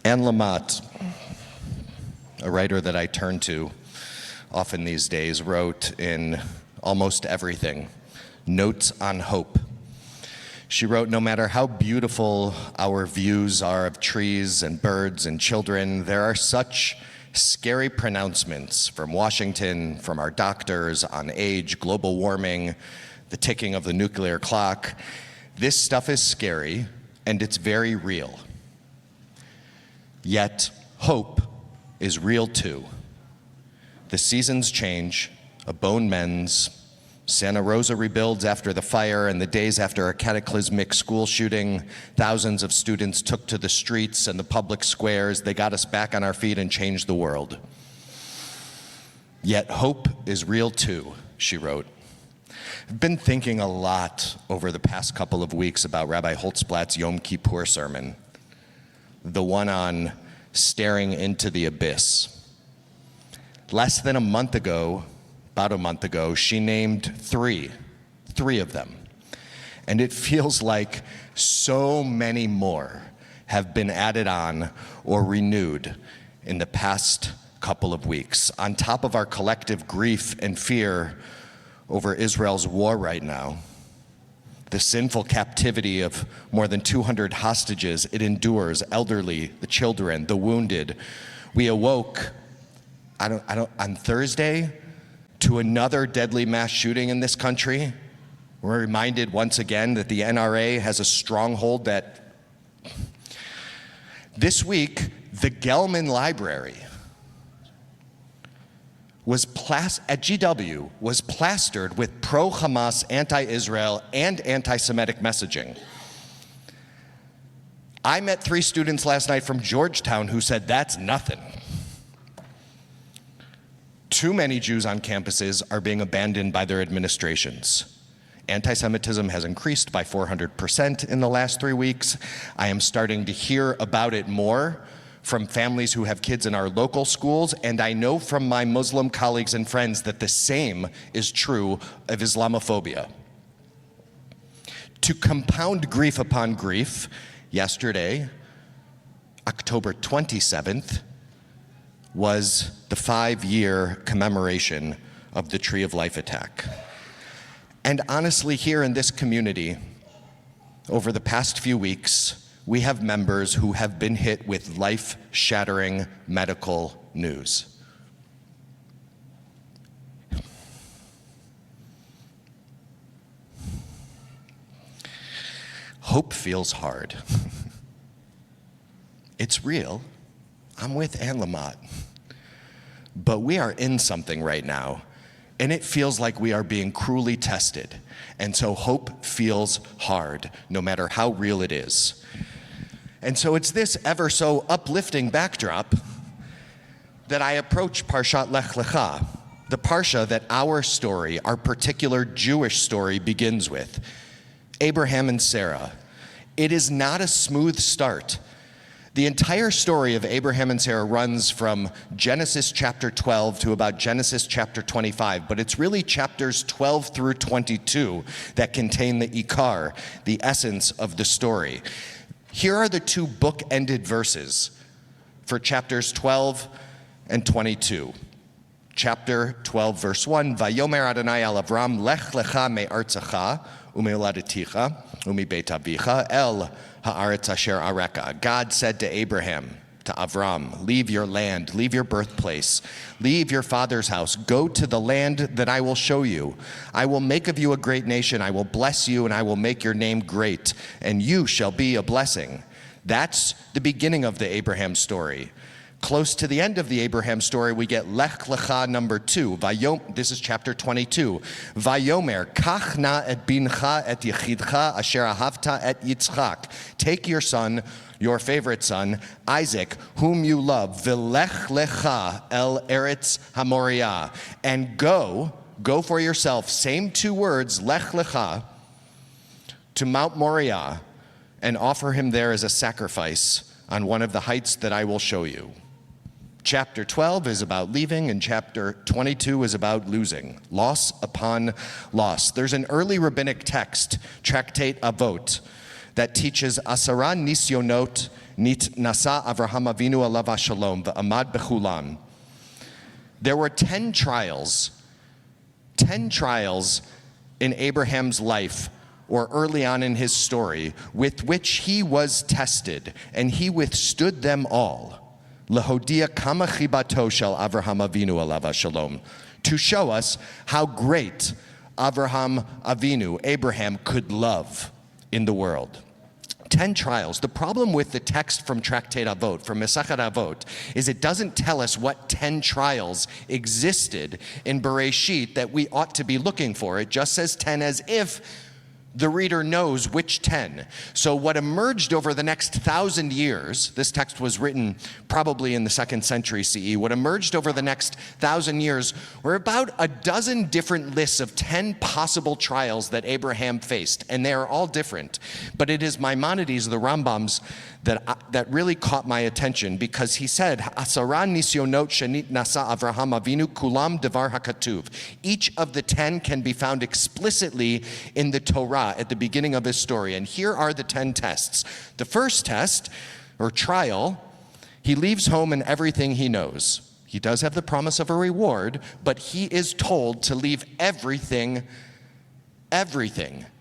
Anne Lamott, a writer that I turn to often these days, wrote in Almost Everything, Notes on Hope. She wrote, no matter how beautiful our views are of trees and birds and children, there are such scary pronouncements from Washington, from our doctors on age, global warming, the ticking of the nuclear clock. This stuff is scary, and it's very real. Yet, hope is real too. The seasons change, a bone mends, Santa Rosa rebuilds after the fire, and the days after a cataclysmic school shooting, thousands of students took to the streets and the public squares. They got us back on our feet and changed the world. Yet hope is real too, she wrote. I've been thinking a lot over the past couple of weeks about Rabbi Holtzblatt's Yom Kippur sermon, the one on staring into the abyss. Less than a month ago, about a month ago, she named three of them. And it feels like so many more have been added on or renewed in the past couple of weeks. On top of our collective grief and fear over Israel's war right now, the sinful captivity of more than 200 hostages it endures, elderly, the children, the wounded. We awoke on Thursday to another deadly mass shooting in this country. We're reminded once again that the NRA has a stronghold that... This week, the Gelman Library at GW was plastered with pro-Hamas, anti-Israel, and anti-Semitic messaging. I met 3 students last night from Georgetown who said that's nothing. Too many Jews on campuses are being abandoned by their administrations. Anti-Semitism has increased by 400% in the last 3 weeks. I am starting to hear about it more from families who have kids in our local schools, and I know from my Muslim colleagues and friends that the same is true of Islamophobia. To compound grief upon grief, yesterday, October 27th, was the 5-year commemoration of the Tree of Life attack. And honestly, here in this community, over the past few weeks, we have members who have been hit with life-shattering medical news. Hope feels hard. It's real. I'm with Anne Lamott. But we are in something right now, and it feels like we are being cruelly tested. And so hope feels hard, no matter how real it is. And so it's this ever so uplifting backdrop that I approach Parshat Lekh Lekha, the Parsha that our story, our particular Jewish story, begins with. Abraham and Sarah. It is not a smooth start. The entire story of Abraham and Sarah runs from Genesis chapter 12 to about Genesis chapter 25, but it's really chapters 12 through 22 that contain the ikar, the essence of the story. Here are the 2 book-ended verses for chapters 12 and 22. Chapter 12, verse 1, Vayomer Adonai al Avram, Lech lecha me'artzecha, u'me'oladeticha, u'mibeit avicha, el ha'aretz asher areka. God said to Abraham, to Avram, leave your land, leave your birthplace, leave your father's house, go to the land that I will show you. I will make of you a great nation, I will bless you, and I will make your name great, and you shall be a blessing. That's the beginning of the Abraham story. Close to the end of the Abraham story, we get Lech Lecha number 2. This is chapter 22. Vayomer, kach na et bincha et yechidcha asher ahavta et Yitzchak. Take your son, your favorite son, Isaac, whom you love, v'lech lecha el eretz haMoriah, and go for yourself, same 2 words, Lech Lecha, to Mount Moriah, and offer him there as a sacrifice on one of the heights that I will show you. Chapter 12 is about leaving, and chapter 22 is about losing, loss upon loss. There's an early rabbinic text, Tractate Avot, that teaches Asara Nisyonot Nit Nasa Avraham Avinu Alav Shalom V'Amad Bechulan. There were 10 trials in Abraham's life, or early on in his story, with which he was tested, and he withstood them all. Lehodia kama chibato shel Avraham Avinu alav shalom, to show us how great Avraham Avinu, Abraham, could love in the world. 10 trials. The problem with the text from Tractate Avot, from Mesachet Avot, is it doesn't tell us what 10 trials existed in Bereshit that we ought to be looking for. It just says 10 as if the reader knows which 10. So what emerged over the next 1,000 years, this text was written probably in the 2nd century CE, what emerged over the next 1,000 years were about a dozen different lists of 10 possible trials that Abraham faced, and they are all different. But it is Maimonides, the Rambam's, that really caught my attention, because he said, Asara nisyonot shenit nasa Avraham Avinu kulam devar hakatuv. Each of the 10 can be found explicitly in the Torah at the beginning of his story. And here are the 10 tests. The first test, or trial, he leaves home and everything he knows. He does have the promise of a reward, but he is told to leave everything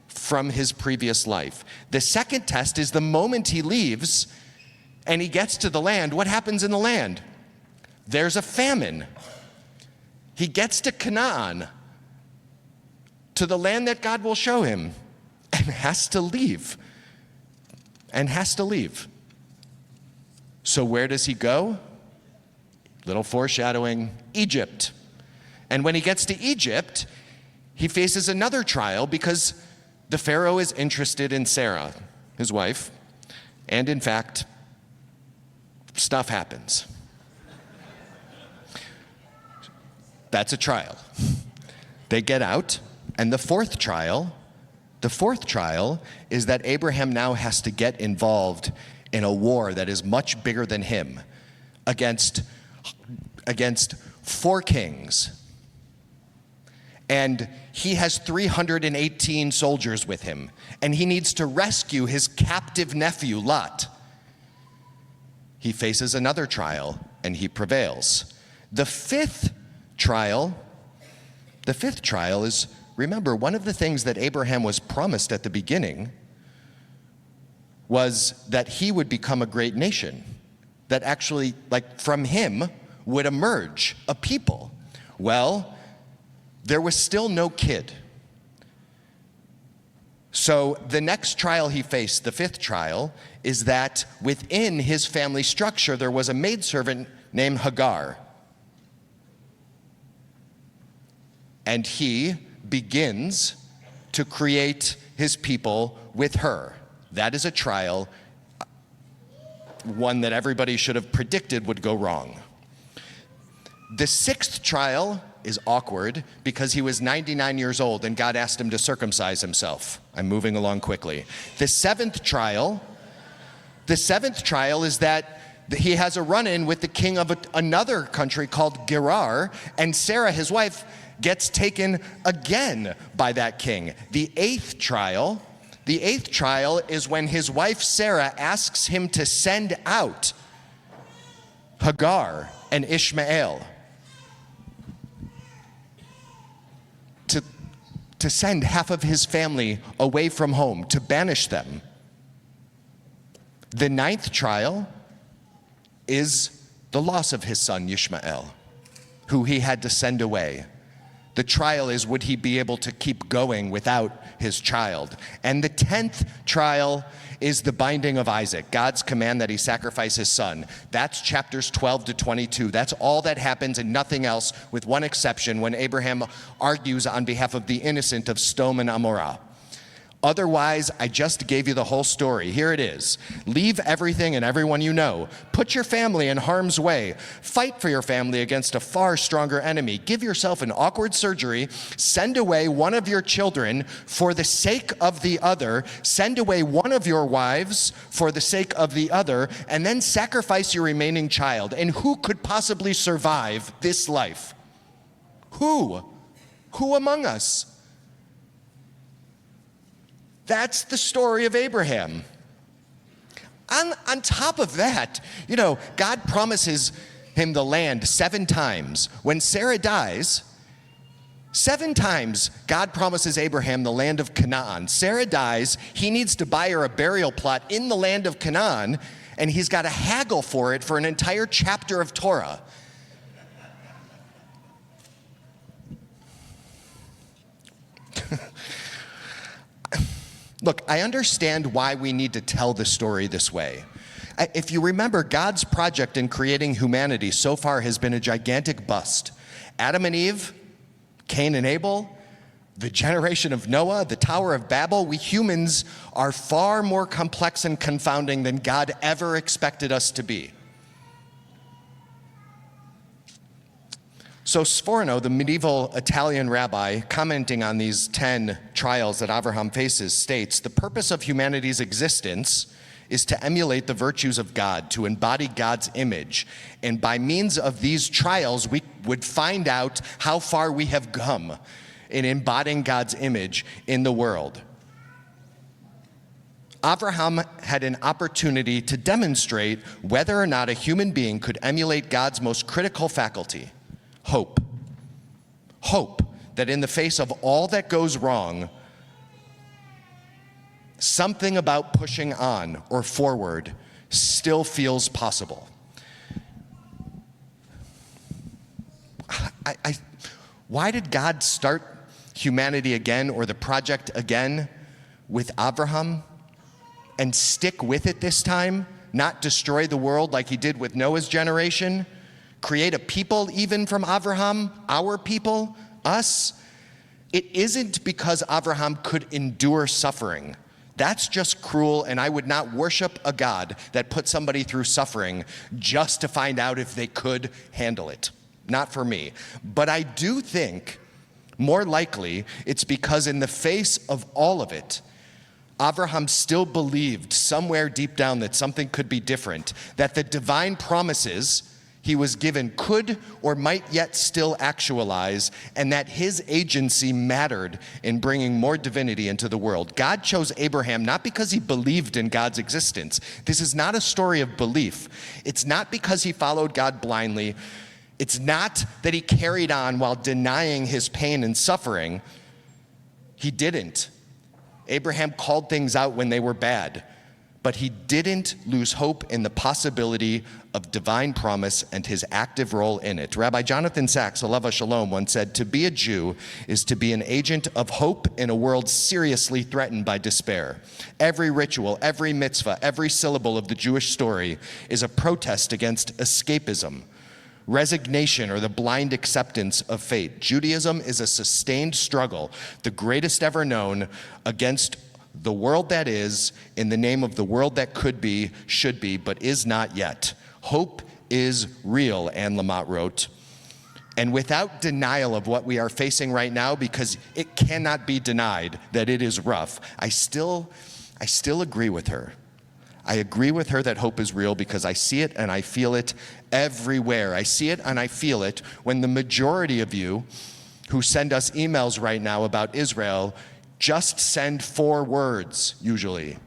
from his previous life. The second test is the moment he leaves and he gets to the land. What happens in the land? There's a famine. He gets to Canaan, to the land that God will show him, and has to leave. So where does he go? Little foreshadowing, Egypt. And when he gets to Egypt, he faces another trial, because the Pharaoh is interested in Sarah, his wife, and in fact, stuff happens. That's a trial. They get out, and the fourth trial is that Abraham now has to get involved in a war that is much bigger than him, against 4 kings. And he has 318 soldiers with him, and he needs to rescue his captive nephew, Lot. He faces another trial, and he prevails. The fifth trial is, remember, one of the things that Abraham was promised at the beginning was that he would become a great nation, that actually, like, from him would emerge a people. Well, there was still no kid. So the next trial he faced, the fifth trial, is that within his family structure there was a maidservant named Hagar. And he begins to create his people with her. That is a trial, one that everybody should have predicted would go wrong. The sixth trial is awkward, because he was 99 years old and God asked him to circumcise himself. I'm moving along quickly. The seventh trial is that he has a run-in with the king of another country called Gerar, and Sarah, his wife, gets taken again by that king. The eighth trial is when his wife Sarah asks him to send out Hagar and Ishmael, to send half of his family away from home, to banish them. The ninth trial is the loss of his son Ishmael, who he had to send away. The trial is, would he be able to keep going without his child? And the 10th trial is the binding of Isaac, God's command that he sacrifice his son. That's chapters 12 to 22. That's all that happens and nothing else, with one exception, when Abraham argues on behalf of the innocent of Sodom and Amorah. Otherwise, I just gave you the whole story. Here it is. Leave everything and everyone you know. Put your family in harm's way. Fight for your family against a far stronger enemy. Give yourself an awkward surgery. Send away one of your children for the sake of the other. Send away one of your wives for the sake of the other, and then sacrifice your remaining child. And who could possibly survive this life? Who? Who among us? That's the story of Abraham. On top of that, God promises him the land 7 times. When Sarah dies, 7 times God promises Abraham the land of Canaan. Sarah dies, he needs to buy her a burial plot in the land of Canaan, and he's got to haggle for it for an entire chapter of Torah. Look, I understand why we need to tell the story this way. If you remember, God's project in creating humanity so far has been a gigantic bust. Adam and Eve, Cain and Abel, the generation of Noah, the Tower of Babel, we humans are far more complex and confounding than God ever expected us to be. So Sforno, the medieval Italian rabbi, commenting on these 10 trials that Abraham faces, states, the purpose of humanity's existence is to emulate the virtues of God, to embody God's image. And by means of these trials, we would find out how far we have come in embodying God's image in the world. Abraham had an opportunity to demonstrate whether or not a human being could emulate God's most critical faculty, hope. Hope that in the face of all that goes wrong, something about pushing on or forward still feels possible. Why did God start humanity again, or the project again, with Abraham and stick with it this time? Not destroy the world like he did with Noah's generation? Create a people even from Abraham, our people, us? It isn't because Abraham could endure suffering. That's just cruel, and I would not worship a God that put somebody through suffering just to find out if they could handle it. Not for me. But I do think, more likely, it's because in the face of all of it, Abraham still believed somewhere deep down that something could be different, that the divine promises he was given could or might yet still actualize, and that his agency mattered in bringing more divinity into the world. God chose Abraham not because he believed in God's existence. This is not a story of belief. It's not because he followed God blindly. It's not that he carried on while denying his pain and suffering. He didn't. Abraham called things out when they were bad, but he didn't lose hope in the possibility of divine promise and his active role in it. Rabbi Jonathan Sachs, Alava Shalom, once said, to be a Jew is to be an agent of hope in a world seriously threatened by despair. Every ritual, every mitzvah, every syllable of the Jewish story is a protest against escapism, resignation, or the blind acceptance of fate. Judaism is a sustained struggle, the greatest ever known, against the world that is, in the name of the world that could be, should be, but is not yet. Hope is real, Anne Lamott wrote. And without denial of what we are facing right now, because it cannot be denied that it is rough, I still agree with her. I agree with her that hope is real because I see it and I feel it everywhere. I see it and I feel it when the majority of you who send us emails right now about Israel just send 4 words, usually.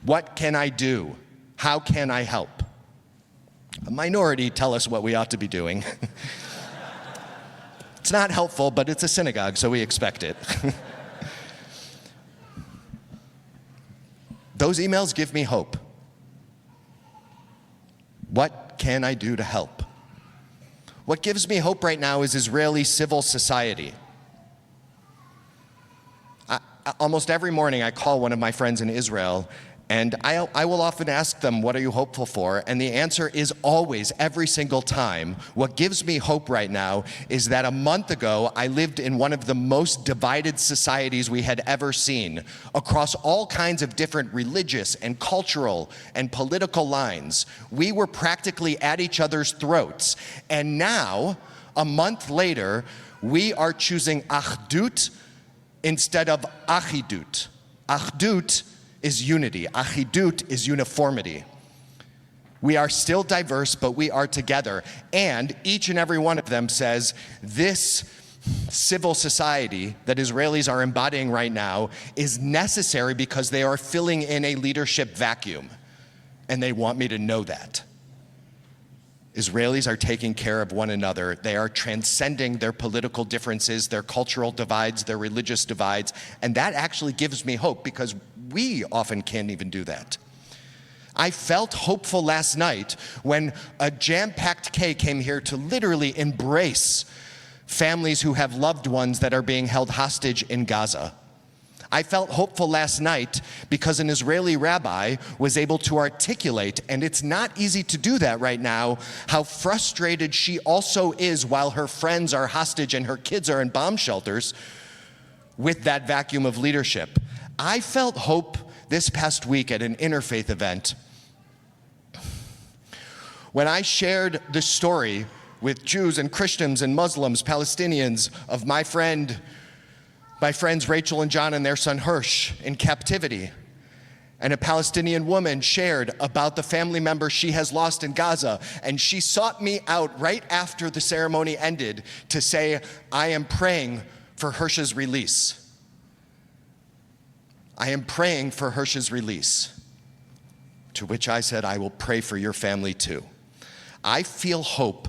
What can I do? How can I help? A minority tell us what we ought to be doing. It's not helpful, but it's a synagogue, so we expect it. Those emails give me hope. What can I do to help? What gives me hope right now is Israeli civil society. Almost every morning I call one of my friends in Israel, and I will often ask them, what are you hopeful for? And the answer is always, every single time, what gives me hope right now is that a month ago I lived in one of the most divided societies we had ever seen, across all kinds of different religious and cultural and political lines. We were practically at each other's throats. And now, a month later, we are choosing achdut instead of achidut. Achdut is unity. Achidut is uniformity. We are still diverse, but we are together. And each and every one of them says, this civil society that Israelis are embodying right now is necessary because they are filling in a leadership vacuum. and they want me to know that. Israelis are taking care of one another. They are transcending their political differences, their cultural divides, their religious divides, and that actually gives me hope because we often can't even do that. I felt hopeful last night when a jam-packed K came here to literally embrace families who have loved ones that are being held hostage in Gaza. I felt hopeful last night because an Israeli rabbi was able to articulate, and it's not easy to do that right now, how frustrated she also is while her friends are hostage and her kids are in bomb shelters with that vacuum of leadership. I felt hope this past week at an interfaith event when I shared the story with Jews and Christians and Muslims, Palestinians, of my friends Rachel and John and their son Hirsch in captivity. And a Palestinian woman shared about the family member she has lost in Gaza. And she sought me out right after the ceremony ended to say, I am praying for Hirsch's release. I am praying for Hirsch's release. To which I said, I will pray for your family too. I feel hope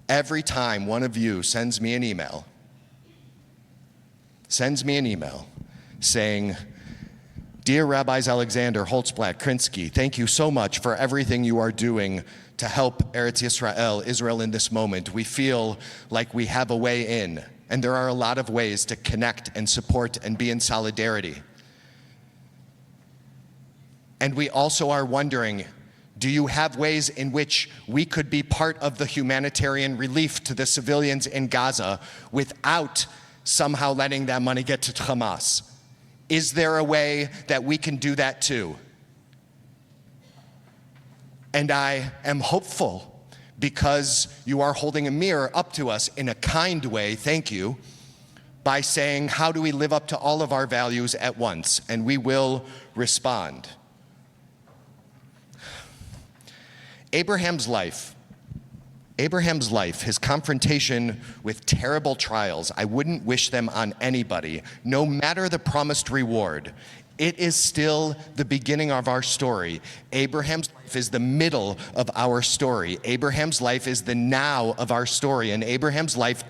every time one of you sends me an email saying, Dear Rabbis Alexander, Holtzblatt, Krinsky, thank you so much for everything you are doing to help Eretz Yisrael, Israel in this moment. We feel like we have a way in, and there are a lot of ways to connect and support and be in solidarity. And we also are wondering, do you have ways in which we could be part of the humanitarian relief to the civilians in Gaza without somehow letting that money get to Hamas? Is there a way that we can do that too? And I am hopeful because you are holding a mirror up to us in a kind way, thank you, by saying, how do we live up to all of our values at once? And we will respond. Abraham's life, his confrontation with terrible trials, I wouldn't wish them on anybody, no matter the promised reward. It is still the beginning of our story. Abraham's life is the middle of our story. Abraham's life is the now of our story. And Abraham's life,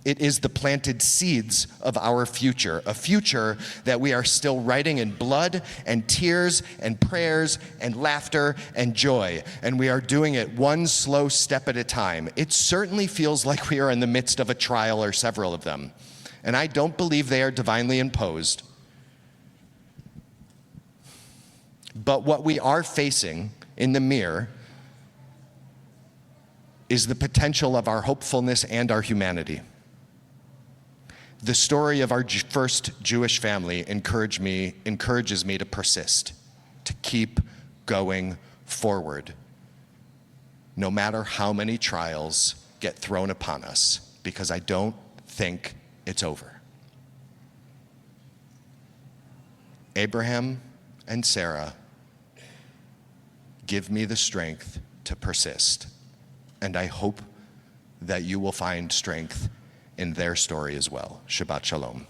it is the planted seeds of our future, a future that we are still writing in blood and tears and prayers and laughter and joy. And we are doing it one slow step at a time. It certainly feels like we are in the midst of a trial or several of them. And I don't believe they are divinely imposed. But what we are facing in the mirror is the potential of our hopefulness and our humanity. The story of our first Jewish family encourages me to persist, to keep going forward, no matter how many trials get thrown upon us, because I don't think it's over. Abraham and Sarah give me the strength to persist, and I hope that you will find strength in their story as well. Shabbat Shalom.